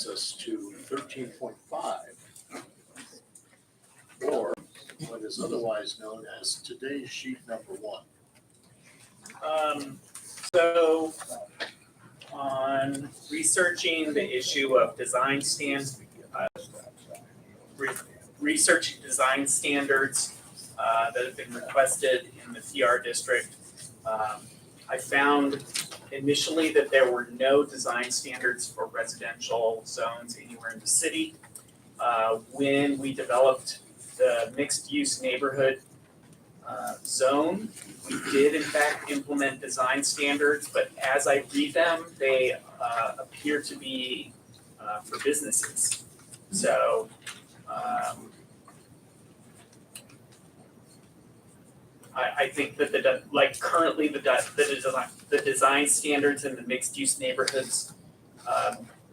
us to 13.5, or what is otherwise known as today's sheet number 1. So on researching the issue of design stands, researching design standards that have been requested in the PR district, I found initially that there were no design standards for residential zones anywhere in the city. When we developed the mixed-use neighborhood zone, we did in fact implement design standards, but as I read them, they appear to be for businesses. So I think that currently the design standards in the mixed-use neighborhoods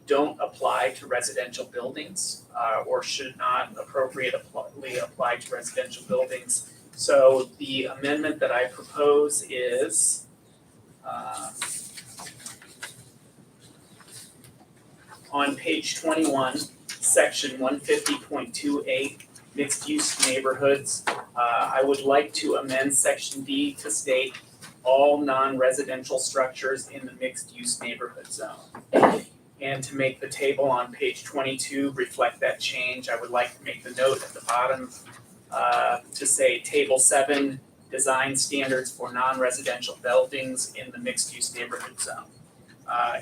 don't apply to residential buildings or should not appropriately apply to residential buildings. So the amendment that I propose is on page 21, section 150.28, mixed-use neighborhoods. I would like to amend section D to state all non-residential structures in the mixed-use neighborhood zone. And to make the table on page 22 reflect that change, I would like to make the note at the bottom to say table 7, design standards for non-residential buildings in the mixed-use neighborhood zone.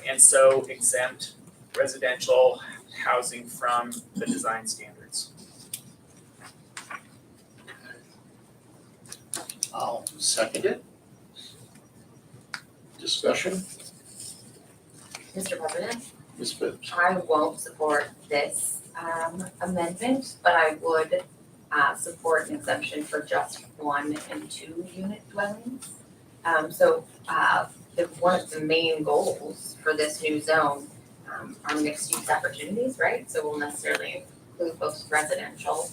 And so exempt residential housing from the design standards. I'll second it. Discussion? Mr. President, Ms. Phipps? I won't support this amendment, but I would support an exemption for just 1 and 2 unit dwellings. One of the main goals for this new zone are mixed use opportunities, right? So we'll necessarily include both residential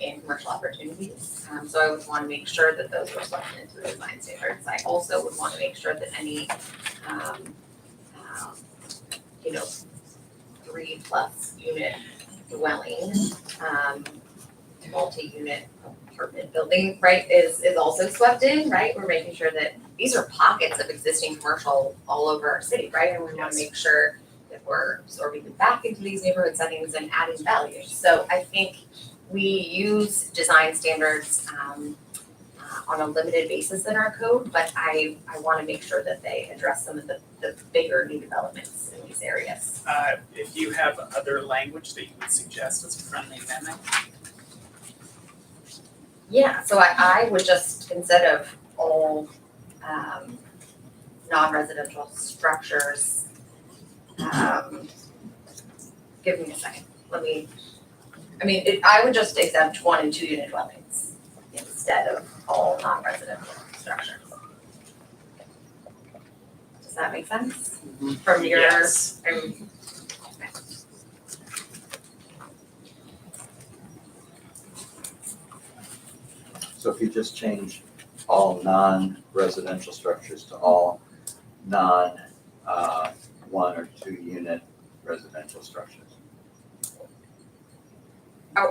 and commercial opportunities. So I would want to make sure that those are reflected into the design standards. I also would want to make sure that any 3+ unit dwelling, multi-unit apartment building, right, is also swept in, right? We're making sure that these are pockets of existing commercial all over our city, right? And we want to make sure that we're absorbing them back into these neighborhood settings and adding value. So I think we use design standards on a limited basis in our code, but I want to make sure that they address some of the bigger new developments in these areas. If you have other language that you would suggest as a friendly amendment. Yeah, so I would just, instead of all non-residential structures, give me a second, I would just exempt 1 and 2 unit dwellings instead of all non-residential structures. Does that make sense? From your, Yes. So if you just change all non-residential structures to all non-1 or 2 unit residential structures.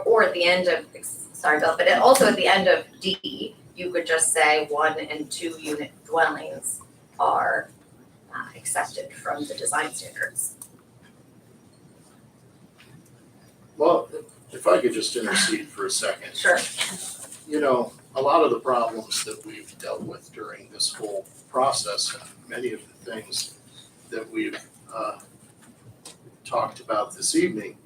or at the end of, sorry Bill, but also at the end of D, you could just say 1 and 2 unit dwellings are accepted from the design standards. Well, if I could just intercede for a second. Sure. You know, a lot of the problems that we've dealt with during this whole process, and many of the things that we've talked about this evening,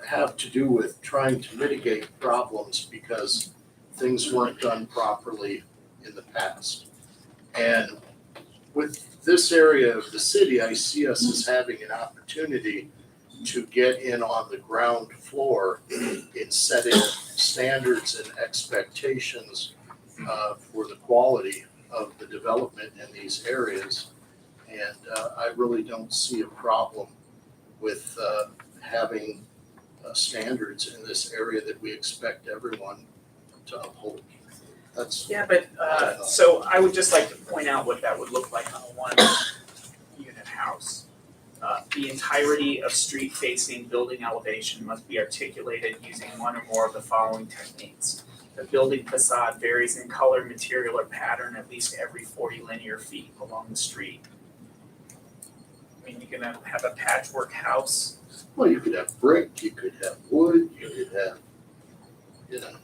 have to do with trying to mitigate problems because things weren't done properly in the past. And with this area of the city, I see us as having an opportunity to get in on the ground floor in setting standards and expectations for the quality of the development in these areas. And I really don't see a problem with having standards in this area that we expect everyone to uphold. That's, Yeah, but so I would just like to point out what that would look like on a 1 unit house. The entirety of street-facing building elevation must be articulated using one or more of the following techniques. The building facade varies in color, material, or pattern at least every 40 linear feet along the street. I mean, you're gonna have a patchwork house. Well, you could have brick, you could have wood, you could have, you know.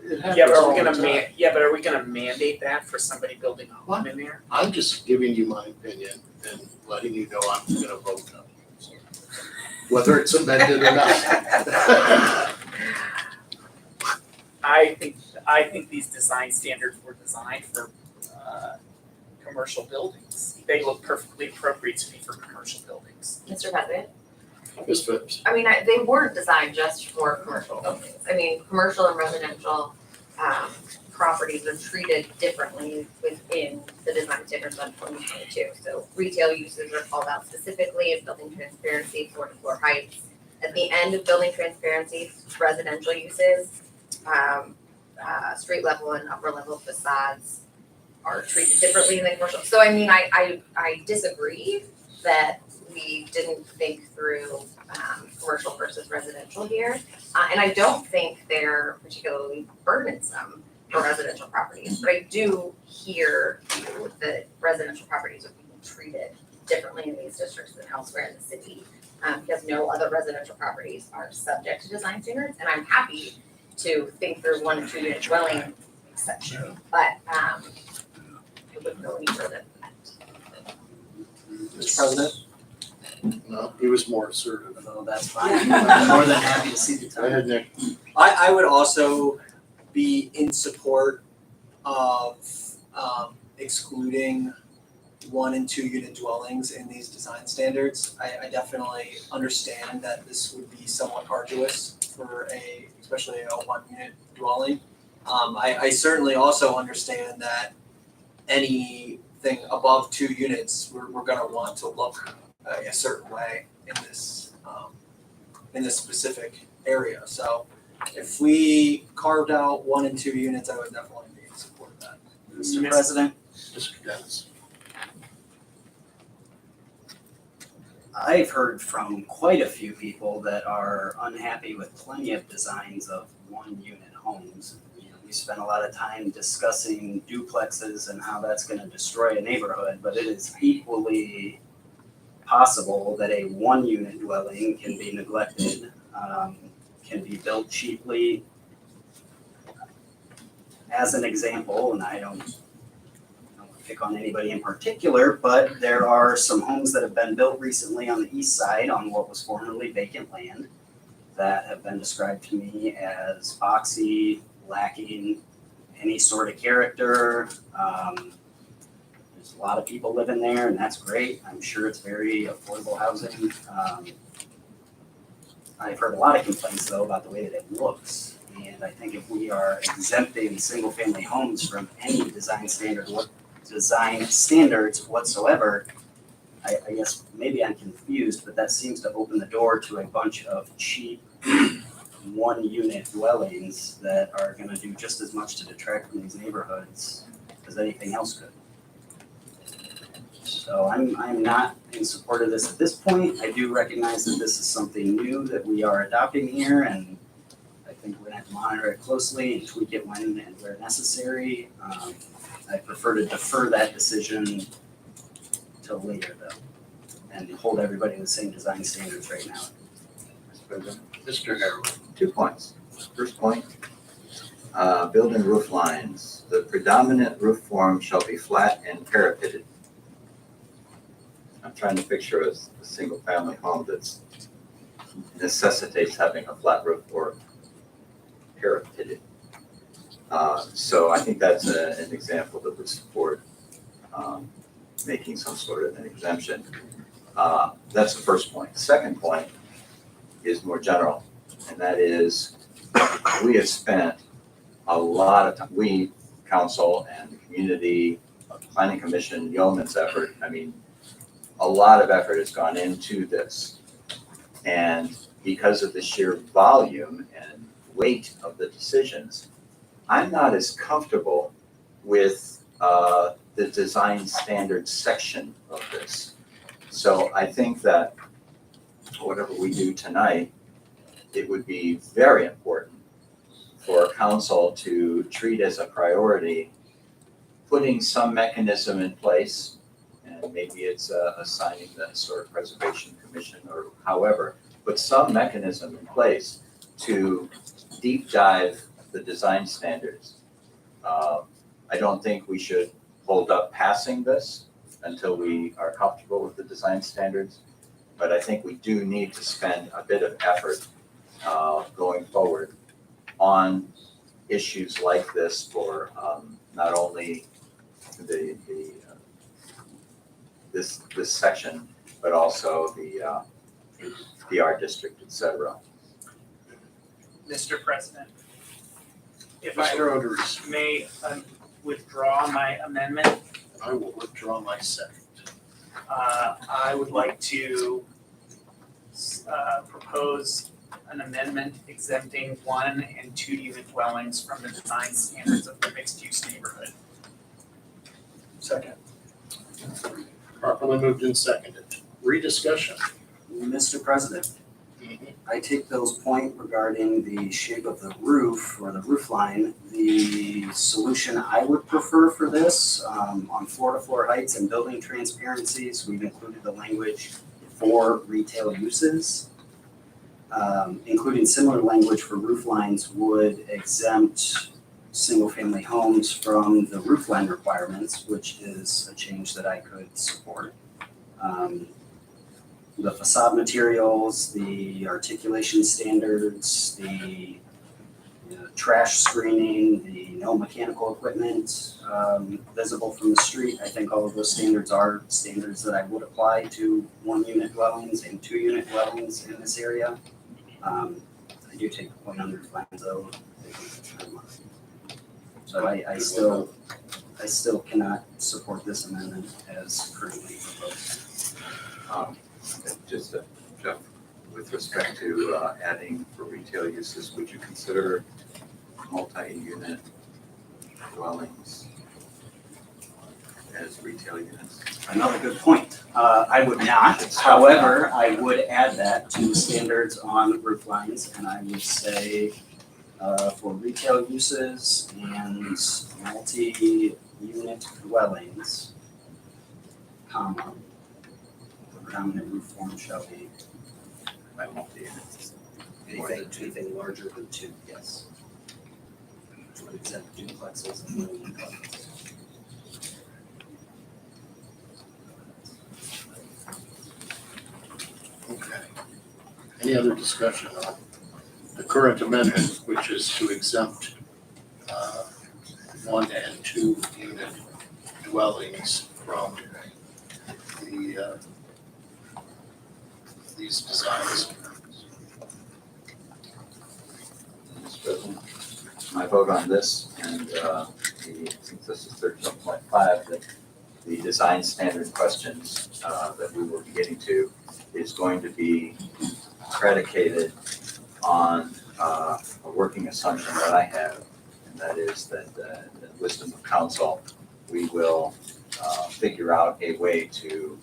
It happens Yeah, but are all we the gonna time. are we gonna mandate that for somebody building a home in there? I'm just giving you my opinion and letting you know I'm gonna vote no. Whether it's amended or not. I think these design standards were designed for commercial buildings. They look perfectly appropriate to me for commercial buildings. Mr. President, Ms. Phipps, I mean, they weren't designed just for commercial buildings. I mean, commercial and residential, properties are treated differently within the design standards on 2022. So retail uses are called out specifically in building transparency, floor to floor heights. At the end of building transparency, residential uses, street level and upper level facades are treated differently than commercial. So I mean, I disagree that we didn't think through commercial versus residential here. And I don't think they're particularly burdensome for residential properties, but I do hear you that residential properties are being treated differently in these districts than elsewhere in the city. Because no other residential properties are subject to design standards, and I'm happy to think through 1 and 2 unit dwelling exception, but I wouldn't go any further than that. Mr. President? no, he was more assertive. No, that's fine. I'm more than happy to see the Go time. ahead, Nick. I would also be in support of excluding 1 and 2 unit dwellings in these design standards. I definitely understand that this would be somewhat arduous for especially a 1 unit dwelling. I certainly also understand that anything above 2 units, we're gonna want to look a certain way in this specific area. So if we carved out 1 and 2 units, I would definitely be in support of that. Mr. President, Mr. Dennis. I've heard from quite a few people that are unhappy with plenty of designs of 1 unit homes. You know, we spent a lot of time discussing duplexes and how that's gonna destroy a neighborhood, but it is equally possible that a 1 unit dwelling can be neglected, can be built cheaply. As an example, and I don't pick on anybody in particular, but there are some homes that have been built recently on the east side on what was formerly vacant land that have been described to me as boxy, lacking any sort of character. There's a lot of people living there, and that's great. I'm sure it's very affordable housing. I've heard a lot of complaints though about the way that it looks. And I think if we are exempting single family homes from any design standards whatsoever, I guess maybe I'm confused, but that seems to open the door to a bunch of cheap 1 unit dwellings that are gonna do just as much to detract from these neighborhoods as anything else could. So I'm not in support of this at this point. I do recognize that this is something new that we are adopting here, and I think we're gonna have to monitor it closely and tweak it when and where necessary. I prefer to defer that decision till later though, and hold everybody to the same design standards right now. Mr. President? Mr. Harrell. 2 points. First point, building roof lines. The predominant roof form shall be flat and parapeted. I'm trying to picture a single family home that's necessitates having a flat roof or parapeted. So I think that's an example that would support making some sort of an exemption. That's the first point. Second point is more general, and that is we have spent a lot of time, we, council and the community, planning commission, yeoman's effort, I mean, a lot of effort has gone into this. And because of the sheer volume and weight of the decisions, I'm not as comfortable with the design standards section of this. So I think that whatever we do tonight, it would be very important for council to treat as a priority, putting some mechanism in place, and maybe it's assigning the Historic Preservation Commission or however, but some mechanism in place to deep dive the design standards. I don't think we should hold up passing this until we are comfortable with the design standards. But I think we do need to spend a bit of effort going forward on issues like this for not only this section, but also the art district, et cetera. Mr. President, if I Mr. Oders, may withdraw my amendment, I will withdraw my second. I would like to propose an amendment exempting 1 and 2 unit dwellings from the design standards of the mixed-use neighborhood. Second. Properly moved and seconded. Rediscussion. Mr. President, I take Bill's point regarding the shape of the roof or the roof line. The solution I would prefer for this, on floor-to-floor heights and building transparencies, we've included the language for retail uses. Including similar language for roof lines would exempt single-family homes from the roof line requirements, which is a change that I could support. The facade materials, the articulation standards, the trash screening, the no mechanical equipment visible from the street. I think all of those standards are standards that I would apply to 1-unit dwellings and 2-unit dwellings in this area. I do take the point on roof lines though. So I still cannot support this amendment as currently proposed. Just Jeff, with respect to adding for retail uses, would you consider multi-unit dwellings as retail units? Another good point. I would not, however, I would add that to standards on roof lines, and I would say for retail uses and multi-unit dwellings, comma, the predominant roof form shall be By multi-units. anything larger than 2, yes. Except duplexes and million dwellings. Okay. Any other discussion on the current amendment, which is to exempt 1 and 2 unit dwellings from these designs? Mr. President, my vote on this, and since this is 13.5, that the design standard questions that we will be getting to is going to be predicated on a working assumption that I have, and that is that the wisdom of council, we will figure out a way to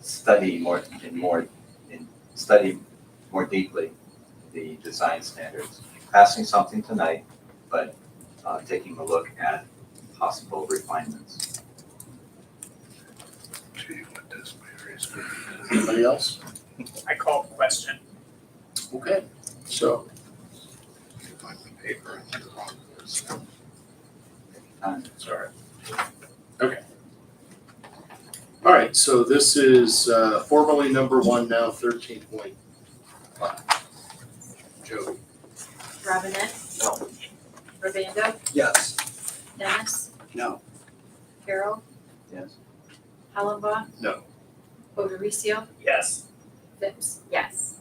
study more deeply the design standards. Passing something tonight, but taking a look at possible refinements. Anybody else? I call the question. Okay, so. Find the paper and the wrong words. Sorry. Okay. All right, so this is formally number 1, now 13.5. Joey? Robinette? No. Urbando? Yes. Dennis? No. Carroll? Yes. Hollenbaugh? No. Odericio? Yes. Phipps? Yes.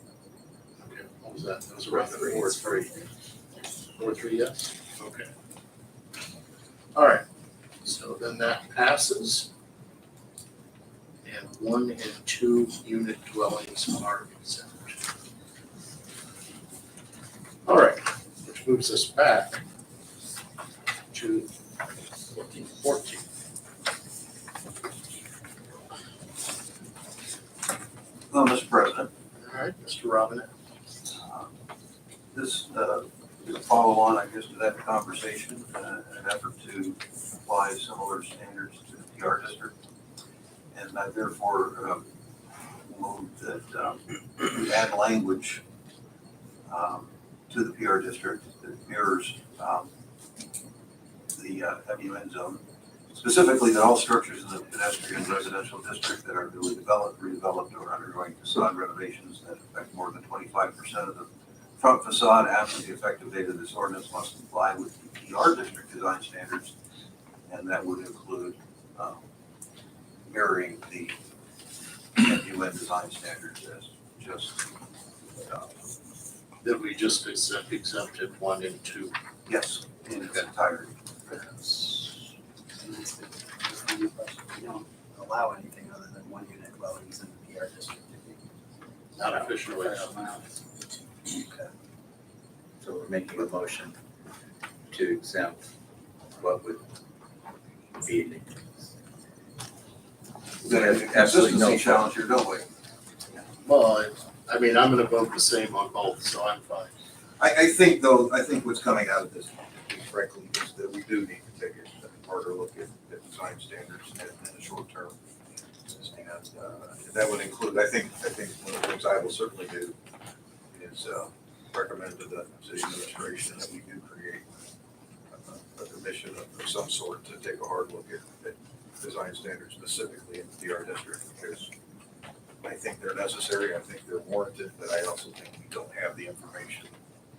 Okay, what was that? That was around 4-3. 4-3, yes? Okay. All right, so then that passes. And 1 and 2 unit dwellings are exempt. All right, which moves us back to 14. Mr. President, All right, Mr. Robinette. this is a follow-on, I guess, to that conversation, an effort to apply similar standards to the PR district. And I therefore move that we add language to the PR district that mirrors the FUN zone. Specifically, that all structures in the pedestrian residential district that are newly developed, redeveloped, or undergoing facade renovations that affect more than 25% of the front facade after the effective date of this ordinance must comply with the PR district design standards. And that would include mirroring the FUN design standards as just, That we just exempted 1 and 2. yes, in its entirety. We don't allow anything other than 1 unit dwellings in the PR district. Not officially. So we're making a motion to exempt what would be. Then there's a Absolutely no consistency challenge here, don't we? Well, I mean, I'm gonna vote the same on both, so I'm fine. I think though, I think what's coming out of this, frankly, is that we do need to take a harder look at design standards in the short term. And that would include, I think one of the things I will certainly do is recommend to the city administration that we do create a commission of some sort to take a hard look at design standards specifically in the PR district, because I think they're necessary, I think they're warranted, but I also think we don't have the information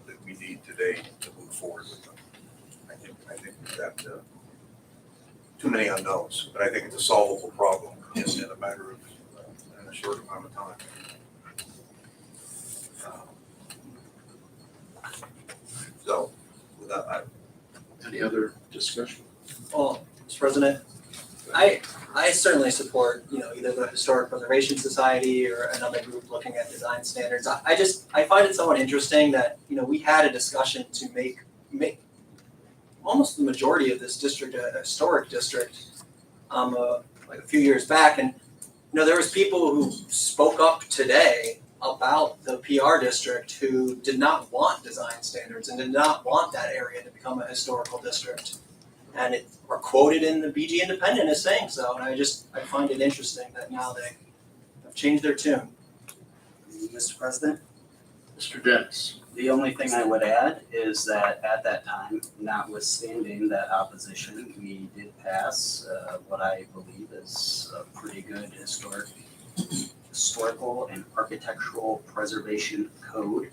that we need today to move forward with them. I think we've got too many unknowns, but I think it's a solvable problem in a matter of, in a short amount of time. So, with that, Any other discussion? Well, Mr. President, I certainly support, either the Historic Preservation Society or another group looking at design standards. I find it somewhat interesting that, we had a discussion to make almost the majority of this district a historic district, like a few years back. And, there was people who spoke up today about the PR district who did not want design standards and did not want that area to become a historical district. And it were quoted in the BG Independent as saying so, and I find it interesting that now they have changed their tune. Mr. President, Mr. Dennis. the only thing I would add is that at that time, notwithstanding that opposition, we did pass what I believe is a pretty good historical and architectural preservation code,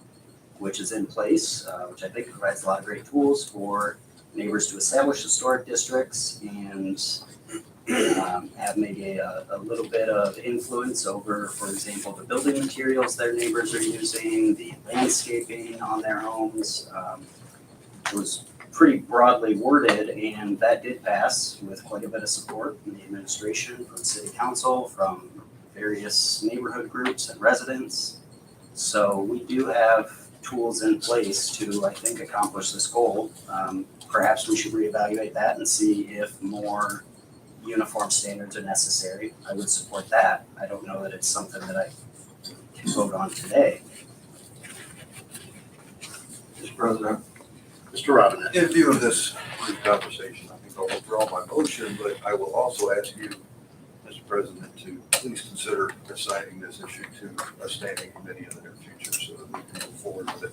which is in place, which I think provides a lot of great tools for neighbors to establish historic districts and have maybe a little bit of influence over, for example, the building materials their neighbors are using, the landscaping on their homes. It was pretty broadly worded, and that did pass with quite a bit of support from the administration, from city council, from various neighborhood groups and residents. So we do have tools in place to, I think, accomplish this goal. Perhaps we should reevaluate that and see if more uniform standards are necessary. I would support that. I don't know that it's something that I can vote on today. Mr. President, Mr. Robinette. in view of this brief conversation, I think I'll withdraw my motion, but I will also ask you, Mr. President, to please consider assigning this issue to a standing committee in the near future so that we can move forward with it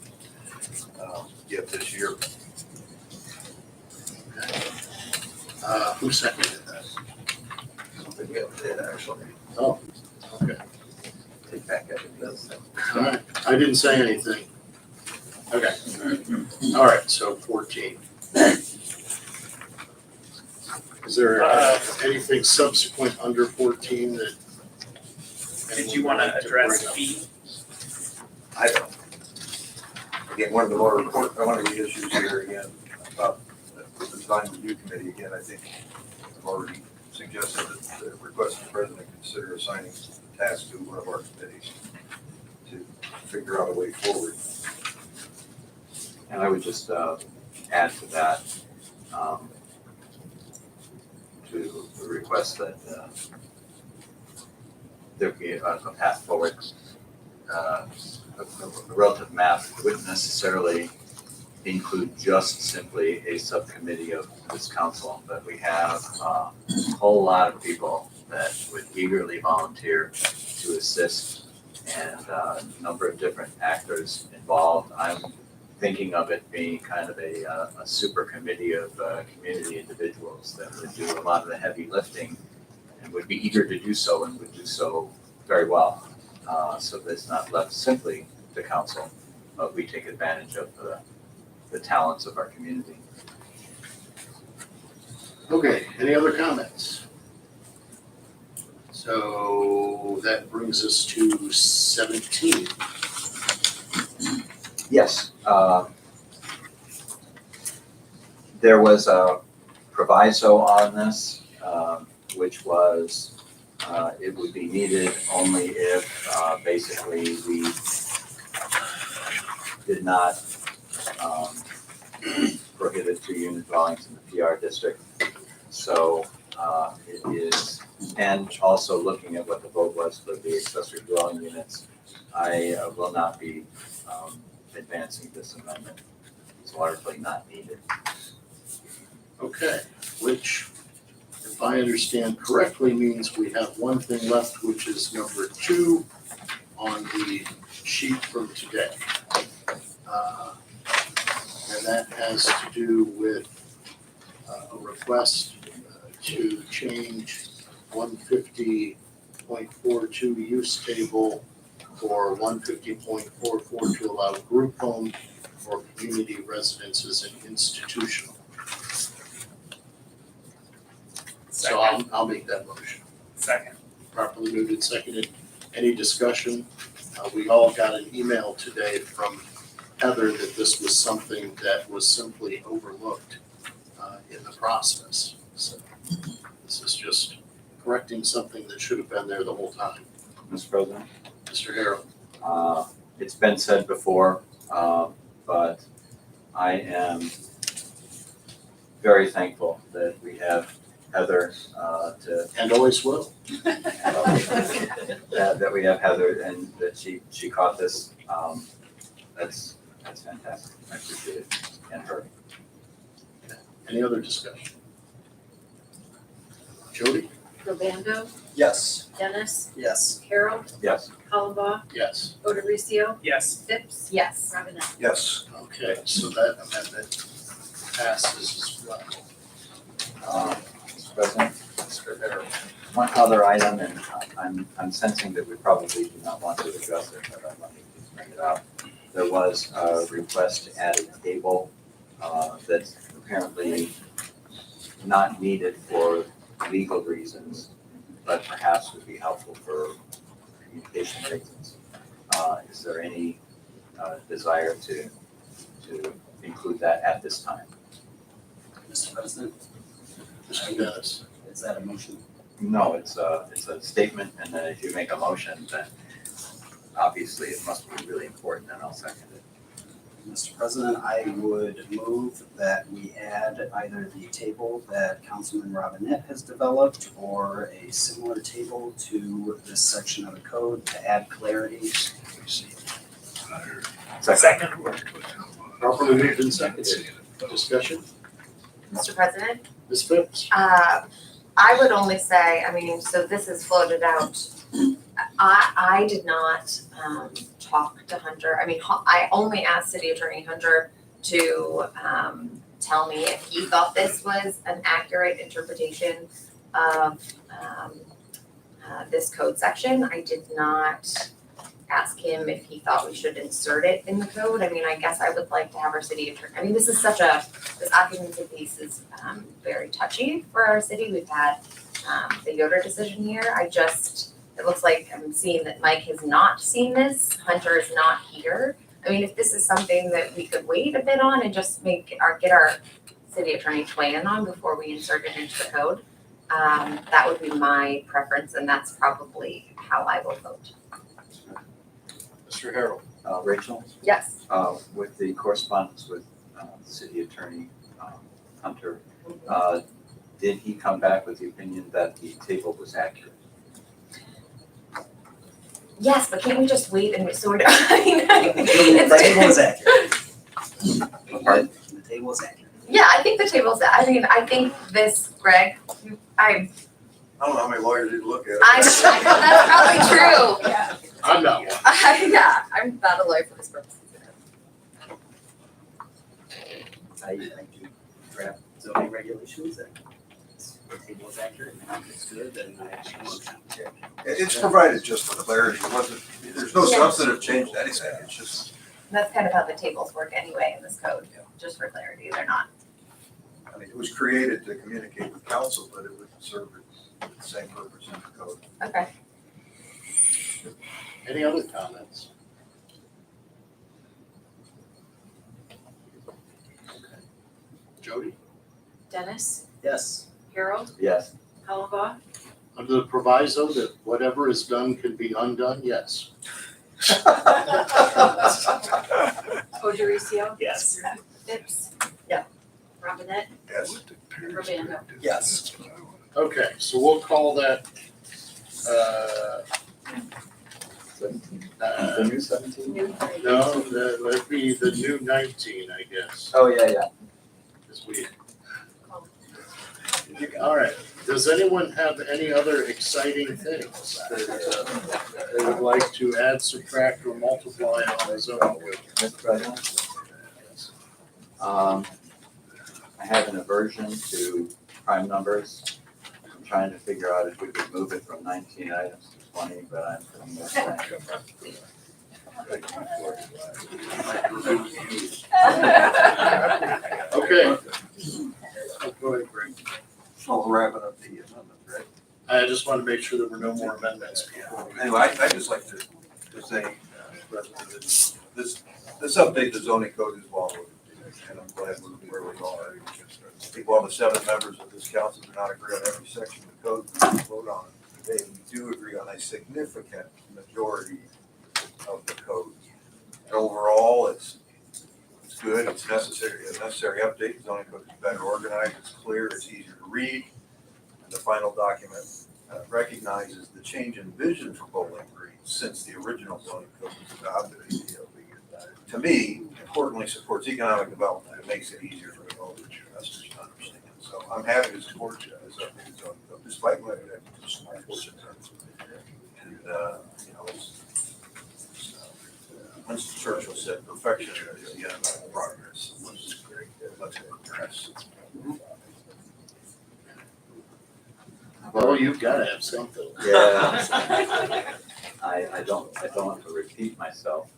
yet this year. Who seconded that? I don't think we have to actually. Oh, okay. Take back everything. All right, I didn't say anything. Okay. All right, so 14. Is there anything subsequent under 14 that? Did you want to address B? I don't. Again, one of the issues here again about the design review committee, again, I think I've already suggested that the request of the president consider assigning a task to one of our committees to figure out a way forward. And I would just add to that, to the request that there be a path forward a relative map wouldn't necessarily include just simply a subcommittee of this council, but we have a whole lot of people that would eagerly volunteer to assist, and a number of different actors involved. I'm thinking of it being kind of a super committee of community individuals that would do a lot of the heavy lifting and would be eager to do so and would do so very well. So that it's not left simply to council, but we take advantage of the talents of our community. Okay, any other comments? So that brings us to 17. Yes, there was a proviso on this, which was it would be needed only if basically we did not prohibit 2-unit dwellings in the PR district. So it is, and also looking at what the vote was for the accessory dwelling units, I will not be advancing this amendment. It's largely not needed. Okay, which, if I understand correctly, means we have one thing left, which is number 2 on the sheet from today. And that has to do with a request to change 150.42 use table for 150.44 to allow group home or community residences and institutional. So I'll make that motion. Second. Properly moved and seconded. Any discussion? We all got an email today from Heather that this was something that was simply overlooked in the process. So this is just correcting something that should have been there the whole time. Mr. President? Mr. Harrell. It's been said before, but I am very thankful that we have Heather And always will. that we have Heather and that she caught this. That's fantastic. I appreciate it, and her. Any other discussion? Jody? Robando, Yes. Dennis, Yes. Carol, Yes. Hollenbaugh, Yes. Odericio, Yes. Phipps, Yes. Robinette. Yes. Okay, so that amendment passes as well. Mr. President, Mr. Harrell. One other item, and I'm sensing that we probably do not want to address it, but I'd like to bring it up. There was a request to add a table that's apparently not needed for legal reasons, but perhaps would be helpful for communication reasons. Is there any desire to include that at this time? Mr. President, Mr. Dennis? is that a motion? No, it's a statement, and then if you make a motion, then obviously it must be really important, and I'll second it. Mr. President, I would move that we add either the table that Councilman Robinette has developed or a similar table to this section of the code to add clarity. Second. Properly moved and seconded. Discussion? Mr. President? Ms. Phipps? I would only say, I mean, so this is floated out. I did not talk to Hunter. I mean, I only asked City Attorney Hunter to tell me if he thought this was an accurate interpretation of this code section. I did not ask him if he thought we should insert it in the code. I mean, I guess I would like to have our city attorney, I mean, this occupancy piece is very touchy for our city. We've had the Yoder decision here. It looks like I'm seeing that Mike has not seen this. Hunter is not here. I mean, if this is something that we could wait a bit on and just get our city attorney to weigh in on before we insert it into the code, that would be my preference, and that's probably how I will vote. Mr. Harrell? Rachel, Yes. with the correspondence with City Attorney Hunter, did he come back with the opinion that the table was accurate? Yes, but can't we just wait and sort it? I mean, The table is accurate. Pardon? The table is accurate. Yeah, I think the table's, I think this, Greg, I don't know how many lawyers you'd look at it. I know that's probably true. Yeah. I'm not one. Yeah, I'm not a lawyer for this purpose. I do draft zoning regulations and the table is accurate and it's good and I actually motion. It's provided just for clarity, it wasn't, there's no Yeah. substantive change to anything, it's just, That's kind of how the tables work anyway in this code, just for clarity, they're not. I mean, it was created to communicate with council, but it would serve the same purpose in the code. Okay. Any other comments? Okay. Jody? Dennis, Yes. Harold, Yes. Hollenbaugh, Under the proviso that whatever is done can be undone, yes. Odericio. Yes. Phipps. Yeah. Robinette, Yes. Urbano. Yes. Okay, so we'll call that, The new 17? New three. no, that'd be the new 19, I guess. Oh, yeah. 'Cause we. All right, does anyone have any other exciting things that they would like to add, subtract, or multiply on the zoning code? Mr. President? I have an aversion to prime numbers. I'm trying to figure out if we could move it from 19 items to 20, but I'm putting this blank. Okay. Go ahead, Greg. So we're wrapping up the amendment, right? I just want to make sure there were no more amendments before we. Anyway, I'd just like to say, President, that this update to zoning code is well worth it, and I'm glad we're where we are. I think while the 7 members of this council do not agree on every section of the code we vote on today, we do agree on a significant majority of the code. And overall, it's good, it's necessary, a necessary update. The zoning code is better organized, it's clear, it's easier to read. And the final document recognizes the change in vision for Bowling Green since the original zoning code was adopted. To me, importantly supports economic development. It makes it easier for the voters, investors to understand. So I'm happy to support this updated zoning code, despite what I have to support. And, Winston Churchill said, perfection is the enemy of progress. Let's progress. Well, you've got to have something. Yeah. I don't want to repeat myself,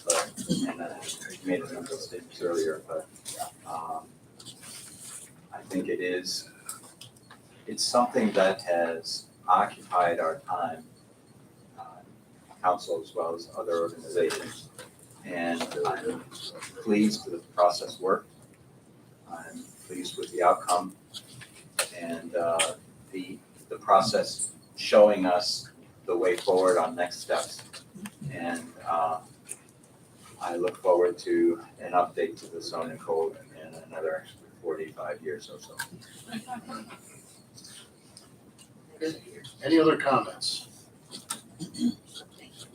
but, and I made a number of statements earlier, but, I think it's something that has occupied our time, council as well as other organizations. And I'm pleased with the process worked. I'm pleased with the outcome and, the process showing us the way forward on next steps. And I look forward to an update to the zoning code in another 45 years or so. Any other comments?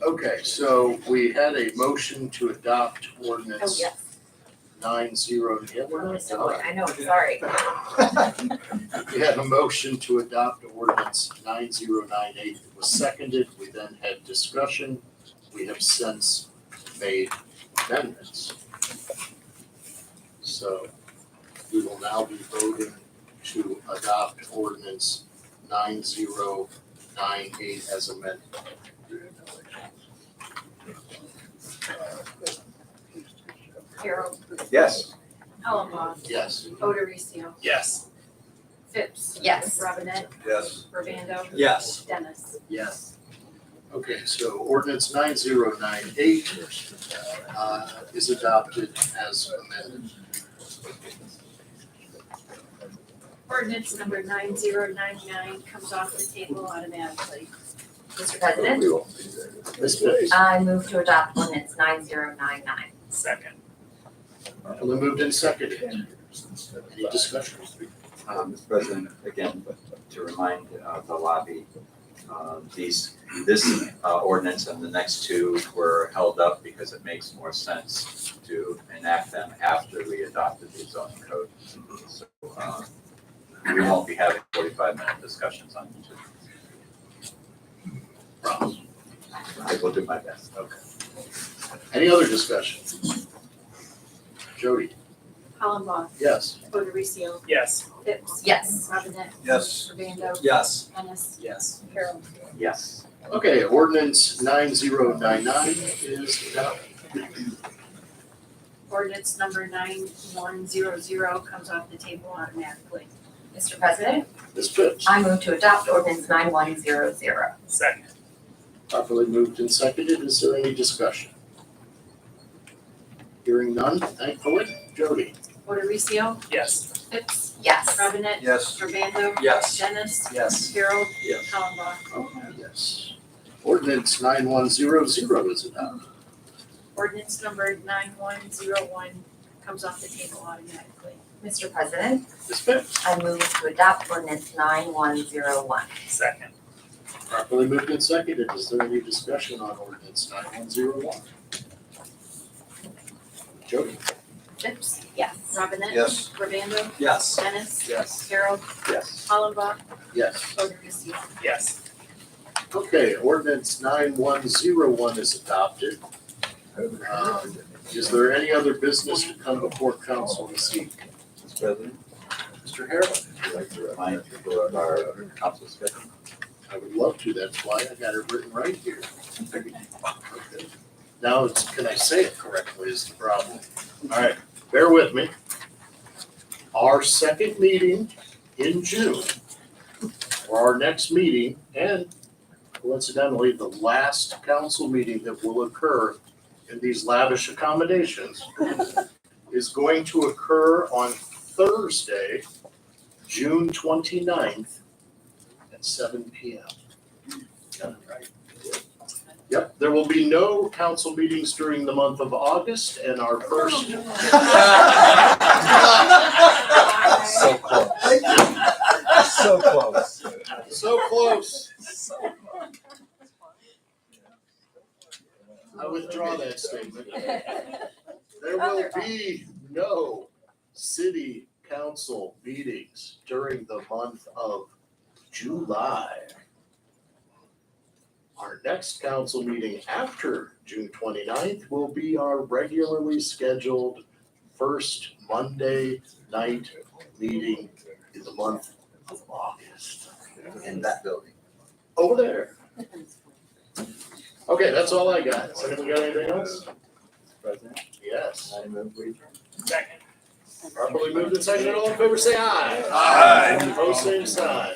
Okay, so we had a motion to adopt Oh, ordinance yes. 90, yeah, we're not done. I know, sorry. We had a motion to adopt ordinance 9098. It was seconded. We then had discussion. We have since made amendments. So we will now be voting to adopt ordinance 9098 as amended. Harold, Yes. Hollenbaugh, Yes. Odericio, Yes. Phipps. Yes. Robinette, Yes. Urbano, Yes. Dennis. Yes. Okay, so ordinance 9098 is adopted as amended. Ordinance number 9099 comes off the table automatically. Mr. President, Ms. Phipps, I move to adopt ordinance 9099. Second. properly moved and seconded. Any discussion? Mr. President, again, to remind the lobby, This ordinance and the next two were held up because it makes more sense to enact them after we adopted the zoning code. So, we won't be having 45-minute discussions on each of Promise. these. I will do my best. Okay. Any other discussion? Jody? Hollenbaugh, Yes. Odericio, Yes. Phipps, Yes. Robinette, Yes. Urbando, Yes. Ennis, Yes. Harold. Yes. Okay, ordinance 9099 is adopted. Ordinance number 9100 comes off the table automatically. Mr. President, Ms. Phipps, I move to adopt ordinance 9100. Second. properly moved and seconded. Is there any discussion? Hearing none, thankfully. Jody? Odericio, Yes. Phipps, Yes. Robinette, Yes. Urbando, Yes. Dennis, Yes. Harold, Yes. Hollenbaugh. Oh, yes. Ordinance 9100 is adopted. Ordinance number 9101 comes off the table automatically. Mr. President, Ms. Phipps, I move to adopt ordinance 9101. Second. properly moved and seconded. Is there any discussion on ordinance 9101? Jody? Phipps, Yes. Robinette, Yes. Urbando, Yes. Dennis, Yes. Harold, Yes. Hollenbaugh, Yes. Odericio. Yes. Okay, ordinance 9101 is adopted. Is there any other business to come before council this evening? Mr. President, Mr. Harrell? would you like to remind people of our council schedule? I would love to, that's why I got it written right here. Okay. Now, can I say it correctly is the problem. All right, bear with me. Our second meeting in June, or our next meeting, and coincidentally, the last council meeting that will occur in these lavish accommodations, is going to occur on Thursday, June 29th at 7 p.m. Got it right. Yep, there will be no council meetings during the month of August, and our first. So close. So close. So close. I withdraw that statement. There will be no city council meetings during the month of July. Our next council meeting after June 29th will be our regularly scheduled first Monday night meeting in the month of August. In that building. Over there. Okay, that's all I got. Has anyone got anything else? Mr. President, Yes. I move we adjourn. Second. Properly moved and seconded. All in favor, say aye. Aye. Opposed, same sign.